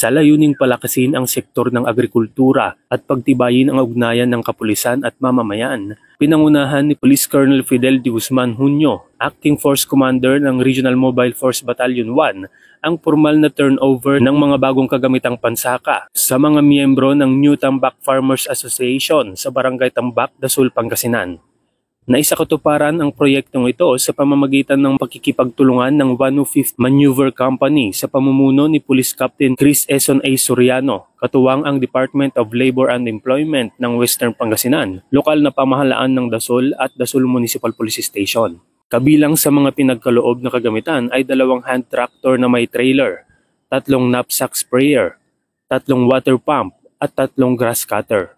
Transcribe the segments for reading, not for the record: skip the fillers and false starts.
sa layuning palakasin ang sektor ng agrikultura at pagtibayin ang ugnayan ng kapulisan at mamamayan. Pinangunahan ni Police Colonel Fidel de Guzman Junio, Acting Force Commander ng Regional Mobile Force Battalion 1, ang formal na turnover ng mga bagong kagamitang pansaka sa mga miyembro ng New Tambak Farmers Association sa Barangay Tambak, Dasul, Pangasinan. Naisakatuparan ang proyektong ito sa pamamagitan ng pagkikipagtulungan ng 105th Maneuver Company sa pamumuno ni Police Captain Chris Eson A. Soriano, katuwang ang Department of Labor and Employment ng Western Pangasinan, lokal na pamahalaan ng Dasol at Dasol Municipal Police Station. Kabilang sa mga pinagkaloob na kagamitan ay 2 hand tractor na may trailer, 3 knapsack sprayer, 3 water pump at 3 grass cutter.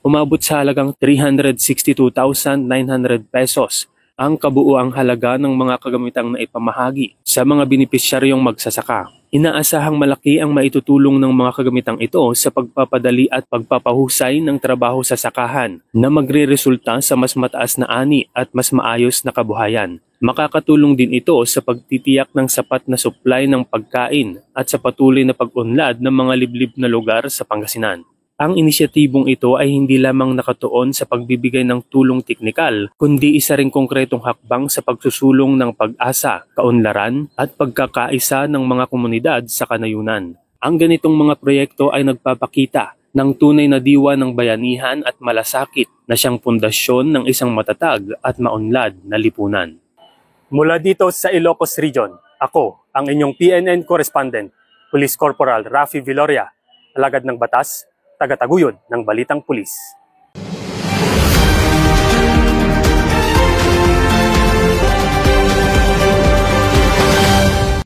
Umabot sa halagang 362,900 pesos ang kabuuang halaga ng mga kagamitang naipamahagi sa mga benepisyaryong magsasaka. Inaasahang malaki ang maitutulong ng mga kagamitang ito sa pagpapadali at pagpapahusay ng trabaho sa sakahan na magreresulta sa mas mataas na ani at mas maayos na kabuhayan. Makakatulong din ito sa pagtitiyak ng sapat na supply ng pagkain at sa patuloy na pag-unlad ng mga liblib na lugar sa Pangasinan. Ang inisyatibong ito ay hindi lamang nakatuon sa pagbibigay ng tulong teknikal, kundi isa ring konkretong hakbang sa pagsusulong ng pag-asa, kaunlaran at pagkakaisa ng mga komunidad sa kanayunan. Ang ganitong mga proyekto ay nagpapakita ng tunay na diwa ng bayanihan at malasakit na siyang pundasyon ng isang matatag at maunlad na lipunan. Mula dito sa Ilocos Region, ako ang inyong PNN correspondent, Police Corporal Rafi Viloria, alagad ng batas, tagataguyod ng Balitang Pulis.